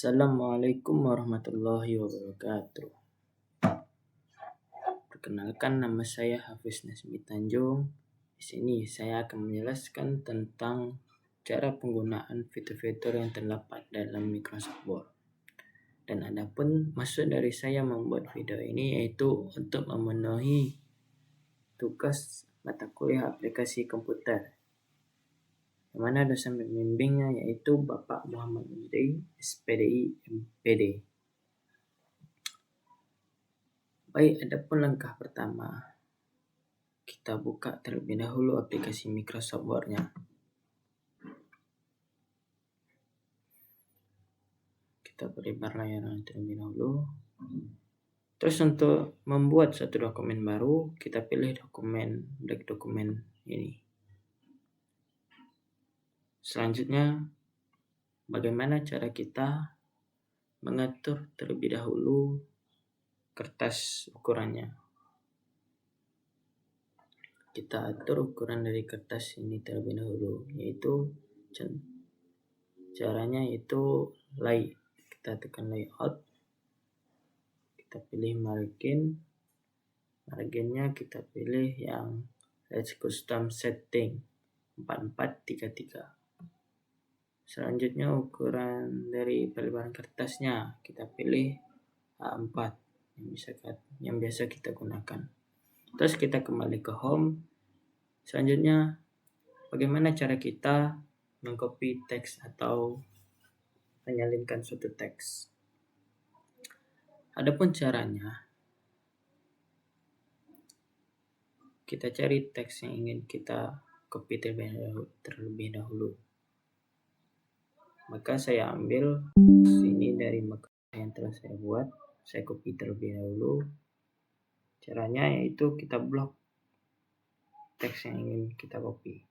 Assalamualaikum warahmatullahi wabarakatuh. Perkenalkan, nama saya Hafiz Nasmi Tanjung. Di sini saya akan menjelaskan tentang cara penggunaan fitur-fitur yang terdapat dalam Microsoft Word. Dan adapun maksud dari saya membuat video ini yaitu untuk memenuhi tugas mata kuliah aplikasi komputer, di mana dosen pembimbingnya yaitu Bapak Muhammad Mudai, SPDI MPD. Baik, adapun langkah pertama, kita buka terlebih dahulu aplikasi Microsoft Word-nya. Kita perlebar layar terlebih dahulu. Terus untuk membuat satu dokumen baru, kita pilih black dokumen ini. Selanjutnya, bagaimana cara kita mengatur terlebih dahulu kertas ukurannya. Kita atur ukuran dari kertas ini terlebih dahulu, yaitu caranya itu kita tekan layout, kita pilih marginnya kita pilih yang Let's Custom Setting 4433. Selanjutnya ukuran dari pelebaran kertasnya kita pilih A4 yang biasa kita gunakan. Terus kita kembali ke home. Selanjutnya, bagaimana cara kita mengcopy teks atau menyalinkan suatu teks. Adapun caranya, kita cari teks yang ingin kita copy terlebih dahulu. Maka saya ambil sini dari makalah yang telah saya buat, saya copy terlebih dahulu. Caranya yaitu kita blok teks yang ingin kita copy.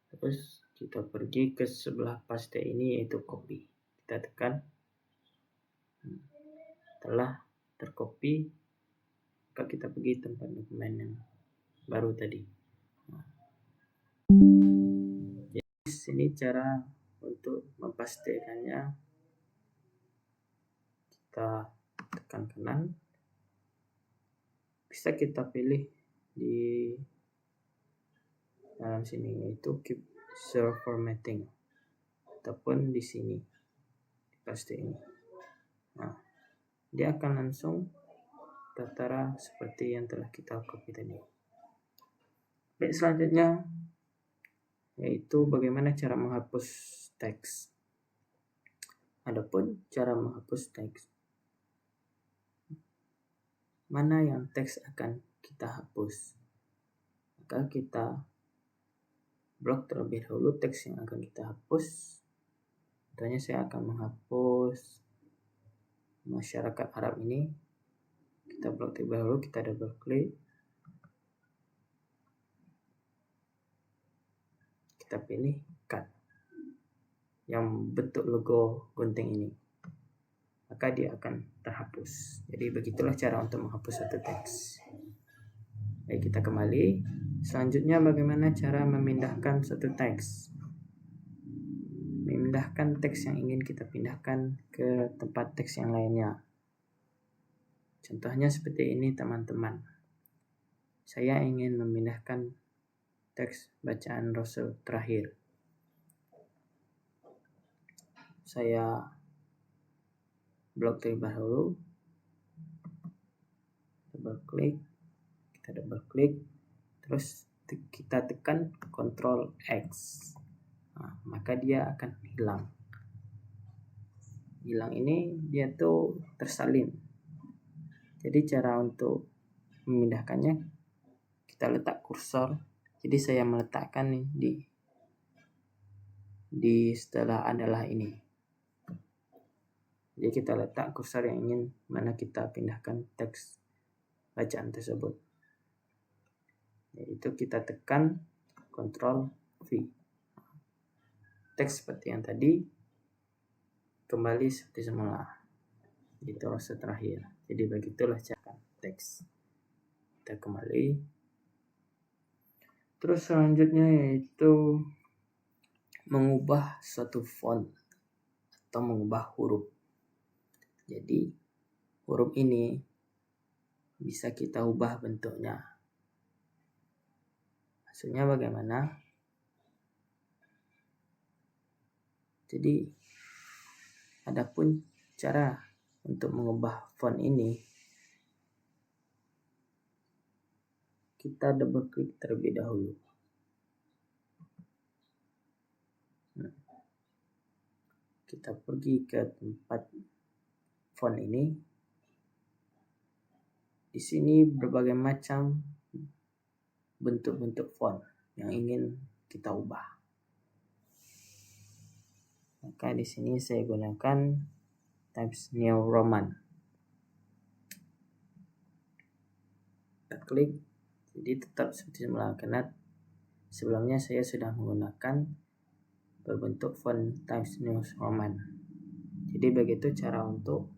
Terus kita pergi ke sebelah paste ini yaitu copy. Kita tekan. Setelah tercopy, maka kita pergi tempat dokumen yang baru tadi. Jadi sini cara untuk mempastekannya. Kita tekan kanan. Bisa kita pilih di dalam sini yaitu keep cell formatting ataupun di sini di paste ini. Nah, dia akan langsung tertera seperti yang telah kita copy tadi. Baik, selanjutnya yaitu bagaimana cara menghapus teks. Adapun cara menghapus teks, mana yang teks akan kita hapus, maka kita blok terlebih dahulu teks yang akan kita hapus. Contohnya saya akan menghapus masyarakat Arab ini. Kita blok terlebih dahulu, kita double klik, kita pilih cut yang bentuk logo gunting ini, maka dia akan terhapus. Jadi begitulah cara untuk menghapus satu teks. Baik, kita kembali. Selanjutnya bagaimana cara memindahkan satu teks. Memindahkan teks yang ingin kita pindahkan ke tempat teks yang lainnya. Contohnya seperti ini teman-teman. Saya ingin memindahkan teks bacaan Rasul terakhir. Saya blok terlebih dahulu. Kita double klik, terus kita tekan Ctrl X. Nah, maka dia akan hilang. Hilang ini dia tuh tersalin. Jadi cara untuk memindahkannya, kita letak kursor. Jadi saya meletakkan di setelah adalah ini. Jadi kita letak kursor yang ingin mana kita pindahkan teks bacaan tersebut. Yaitu kita tekan Ctrl V. Teks seperti yang tadi kembali seperti semula. Itu Rasul terakhir. Jadi begitulah cara teks. Kita kembali. Terus selanjutnya yaitu mengubah suatu font atau mengubah huruf. Jadi huruf ini bisa kita ubah bentuknya. Maksudnya bagaimana? Jadi adapun cara untuk mengubah font ini, kita double klik terlebih dahulu. Kita pergi ke tempat font ini. Di sini berbagai macam bentuk-bentuk font yang ingin kita ubah. Maka di sini saya gunakan Times New Roman. Kita klik, jadi tetap seperti semula karena sebelumnya saya sudah menggunakan berbentuk font Times New Roman. Jadi begitu cara untuk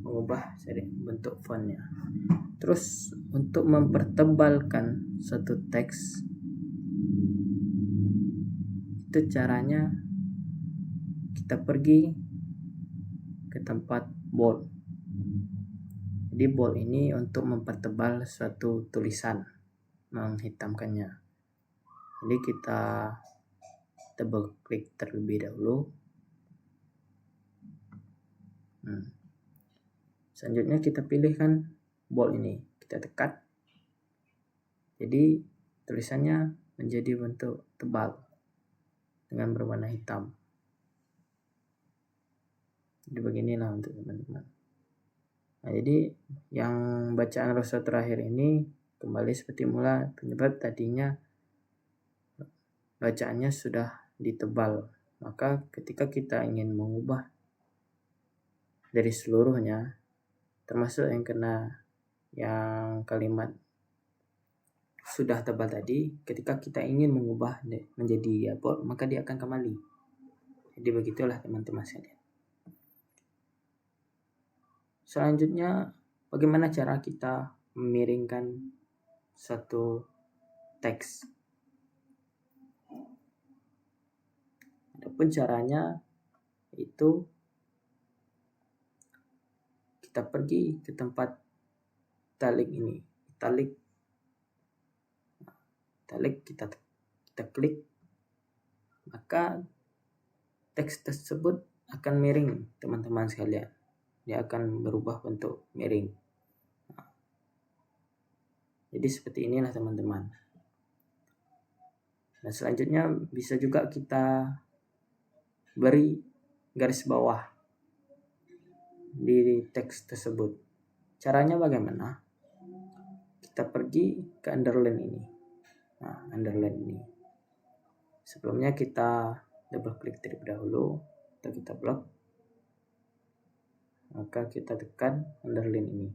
mengubah bentuk fontnya. Terus untuk mempertebalkan satu teks, itu caranya kita pergi ke tempat bold. Jadi bold ini untuk mempertebal suatu tulisan, menghitamkannya. Jadi kita double klik terlebih dahulu. Selanjutnya kita pilihkan bold ini, kita tekan. Jadi tulisannya menjadi bentuk tebal dengan berwarna hitam. Jadi beginilah untuk teman-teman. Nah, jadi yang bacaan Rosso terakhir ini kembali seperti mula, penyebab tadinya bacaannya sudah ditebal. Maka ketika kita ingin mengubah dari seluruhnya, termasuk yang kena yang kalimat sudah tebal tadi, ketika kita ingin mengubah menjadi bold, maka dia akan kembali. Jadi begitulah teman-teman sekalian. Selanjutnya, bagaimana cara kita memiringkan satu teks? Adapun caranya itu kita pergi ke tempat italic ini, italic kita klik, maka teks tersebut akan miring teman-teman sekalian. Dia akan berubah bentuk miring. Jadi seperti inilah teman-teman. Nah, selanjutnya bisa juga kita beri garis bawah di teks tersebut. Caranya bagaimana? Kita pergi ke underline ini. Nah, underline ini. Sebelumnya kita double klik terlebih dahulu atau kita blok. Maka kita tekan underline ini.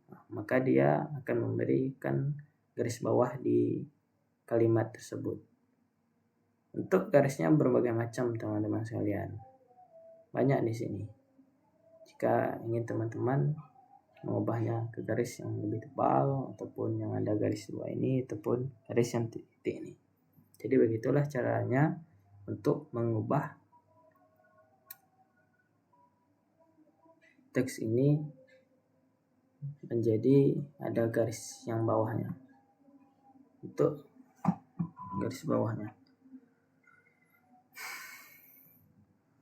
Nah, maka dia akan memberikan garis bawah di kalimat tersebut. Untuk garisnya berbagai macam teman-teman sekalian. Banyak di sini. Jika ingin teman-teman mengubahnya ke garis yang lebih tebal ataupun yang ada garis dua ini ataupun garis yang titik ini. Jadi begitulah caranya untuk mengubah teks ini menjadi ada garis yang bawahnya. Untuk garis bawahnya.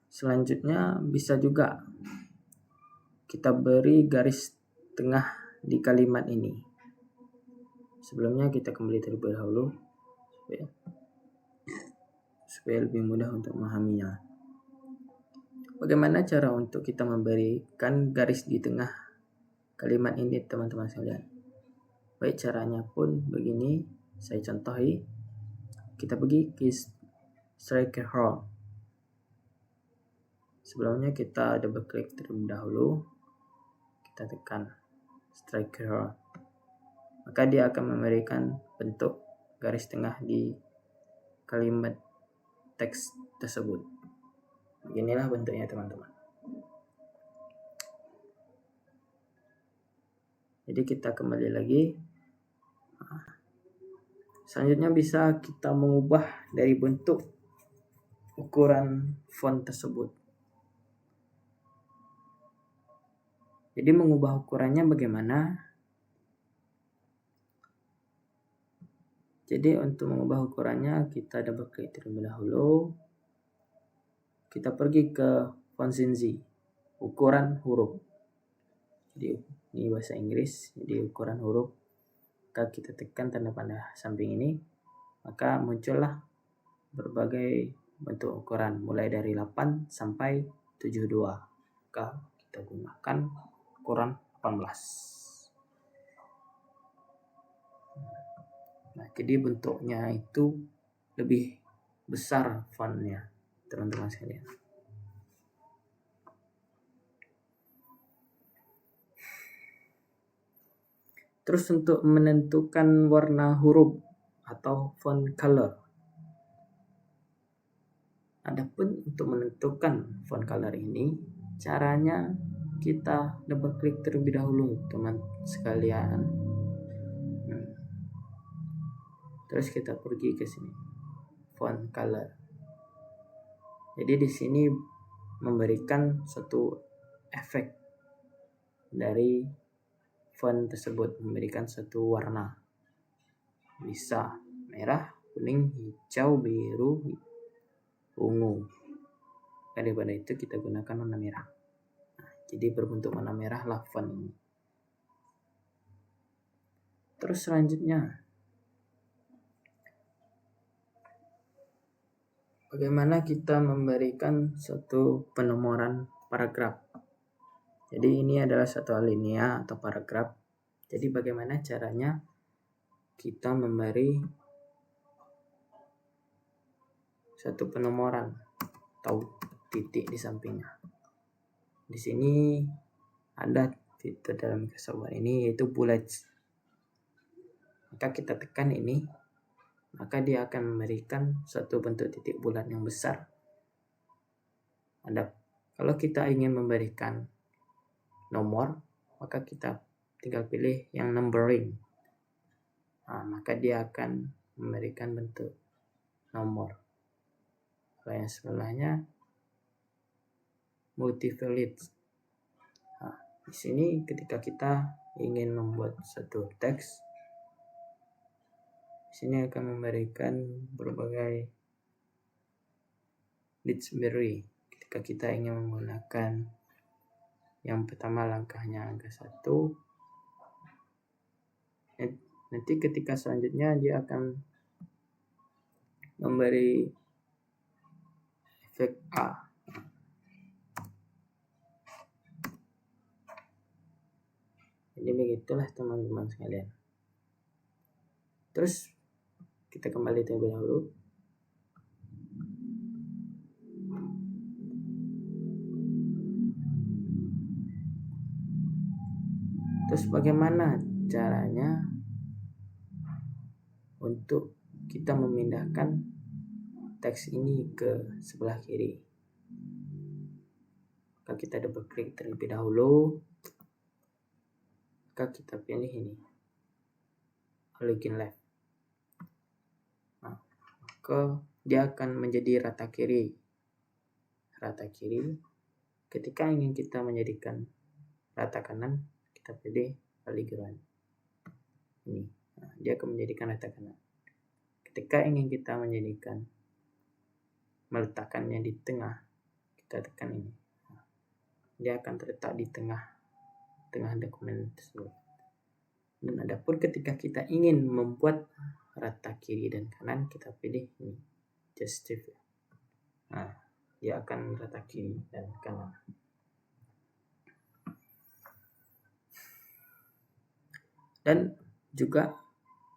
Selanjutnya bisa juga kita beri garis tengah di kalimat ini. Sebelumnya kita kembali terlebih dahulu supaya lebih mudah untuk memahaminya. Bagaimana cara untuk kita memberikan garis di tengah kalimat ini teman-teman sekalian? Baik, caranya pun begini, saya contohi. Kita pergi ke striker hole. Sebelumnya kita double klik terlebih dahulu. Kita tekan striker hole. Maka dia akan memberikan bentuk garis tengah di kalimat teks tersebut. Beginilah bentuknya teman-teman. Jadi kita kembali lagi. Selanjutnya bisa kita mengubah dari bentuk ukuran font tersebut. Jadi mengubah ukurannya bagaimana? Jadi untuk mengubah ukurannya kita double klik terlebih dahulu. Kita pergi ke font Zinzi, ukuran huruf. Jadi ini bahasa Inggris, jadi ukuran huruf. Maka kita tekan tanda panah samping ini, maka muncullah berbagai bentuk ukuran mulai dari 8 sampai 72. Maka kita gunakan ukuran 18. Nah, jadi bentuknya itu lebih besar fontnya, teman-teman sekalian. Terus untuk menentukan warna huruf atau font color. Adapun untuk menentukan font color ini, caranya kita double klik terlebih dahulu, teman sekalian. Terus kita pergi ke sini, font color. Jadi di sini memberikan suatu efek dari font tersebut, memberikan suatu warna. Bisa merah, kuning, hijau, biru, ungu. Daripada itu kita gunakan warna merah. Nah, jadi berbentuk warna merah lah font ini. Terus selanjutnya, bagaimana kita memberikan suatu penomoran paragraf. Jadi ini adalah satu alinea atau paragraf. Jadi bagaimana caranya kita memberi satu penomoran atau titik di sampingnya. Di sini ada fitur dalam Microsoft Word ini yaitu bullets. Maka kita tekan ini, maka dia akan memberikan suatu bentuk titik bulat yang besar. Kalau kita ingin memberikan nomor, maka kita tinggal pilih yang numbering. Nah, maka dia akan memberikan bentuk nomor. Kalau yang sebelahnya multi-valid. Nah, di sini ketika kita ingin membuat satu teks, di sini akan memberikan berbagai library. Ketika kita ingin menggunakan yang pertama langkahnya angka 1. Nanti ketika selanjutnya dia akan memberi efek A. Jadi begitulah teman-teman sekalian. Terus kita kembali terlebih dahulu. Terus bagaimana caranya untuk kita memindahkan teks ini ke sebelah kiri? Maka kita double klik terlebih dahulu. Maka kita pilih ini, align left. Nah, maka dia akan menjadi rata kiri. Rata kiri. Ketika ingin kita menjadikan rata kanan, kita pilih align ini. Nah, dia akan menjadikan rata kanan. Ketika ingin kita meletakkannya di tengah, kita tekan ini. Nah, dia akan terletak di tengah dokumen tersebut. Dan adapun ketika kita ingin membuat rata kiri dan kanan, kita pilih ini, justify. Nah, dia akan rata kiri dan kanan. Dan juga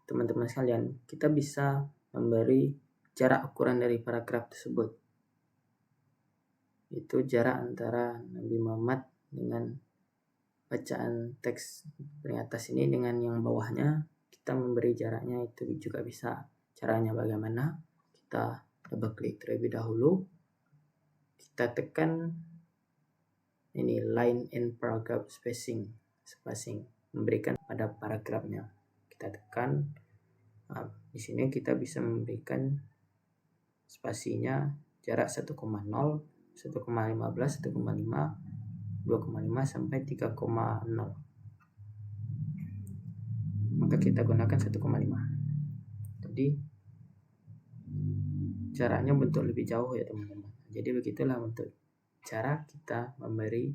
teman-teman sekalian, kita bisa memberi jarak ukuran dari paragraf tersebut. Itu jarak antara Nabi Muhammad dengan bacaan teks paling atas ini dengan yang bawahnya. Kita memberi jaraknya itu juga bisa. Caranya bagaimana? Kita double klik terlebih dahulu. Kita tekan ini line and paragraph spacing. memberikan pada paragrafnya. Kita tekan. Di sini kita bisa memberikan spasinya jarak 1,0, 1,15, 1,5, 2,5 sampai 3,0. Maka kita gunakan 1,5. Jadi jaraknya bentuk lebih jauh ya teman-teman. Jadi begitulah untuk cara kita memberi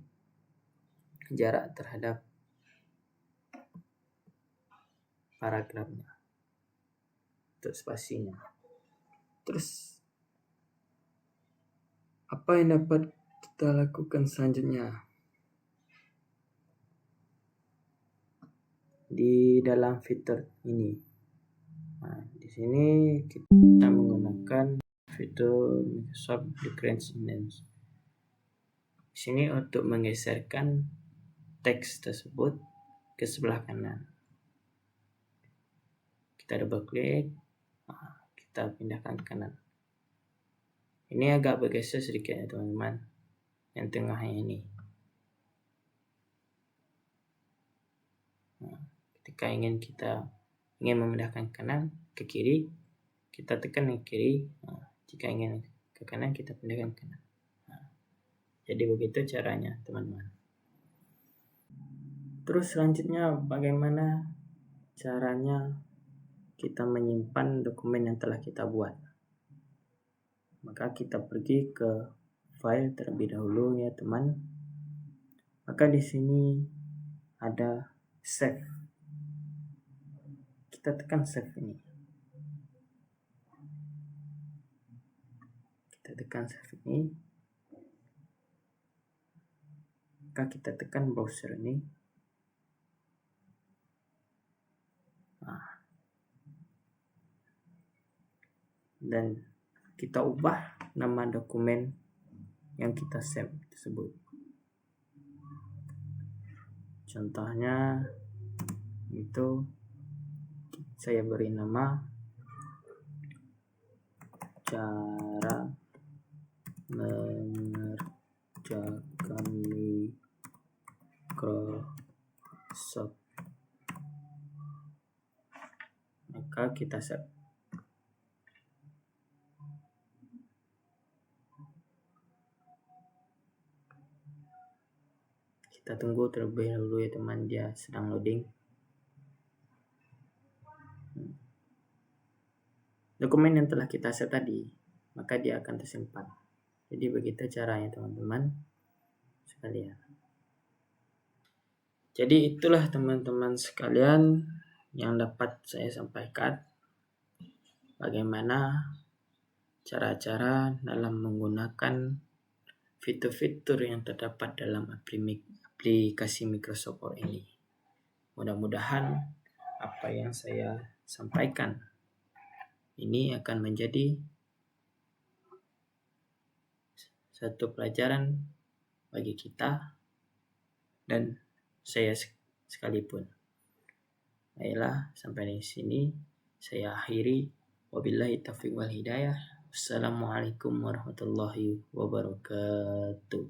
jarak terhadap paragrafnya untuk spasinya. Terus apa yang dapat kita lakukan selanjutnya? Di dalam fitur ini. Di sini kita menggunakan fitur Microsoft Difference Index. Di sini untuk menggeserkan teks tersebut ke sebelah kanan. Kita double klik, kita pindahkan ke kanan. Ini agak bergeser sedikit ya teman-teman, yang tengahnya ini. Ketika kita ingin memindahkan kanan ke kiri, kita tekan ke kiri. Jika ingin ke kanan, kita pindahkan ke kanan. Jadi begitu caranya teman-teman. Terus selanjutnya bagaimana caranya kita menyimpan dokumen yang telah kita buat? Maka kita pergi ke file terlebih dahulu ya teman. Maka di sini ada save. Kita tekan save ini. Kita tekan save ini. Maka kita tekan browser ini. Dan kita ubah nama dokumen yang kita save tersebut. Contohnya itu saya beri nama cara mengerjakan Microsoft. Maka kita save. Kita tunggu terlebih dahulu ya teman, dia sedang loading. Dokumen yang telah kita save tadi, maka dia akan tersimpan. Jadi begitu caranya teman-teman sekalian. Jadi itulah teman-teman sekalian yang dapat saya sampaikan. Bagaimana cara-cara dalam menggunakan fitur-fitur yang terdapat dalam aplikasi Microsoft Word ini. Mudah-mudahan apa yang saya sampaikan ini akan menjadi satu pelajaran bagi kita dan saya sekalipun. Baiklah, sampai di sini saya akhiri. Wabillahi taufiq wal hidayah. Wassalamualaikum warahmatullahi wabarakatuh.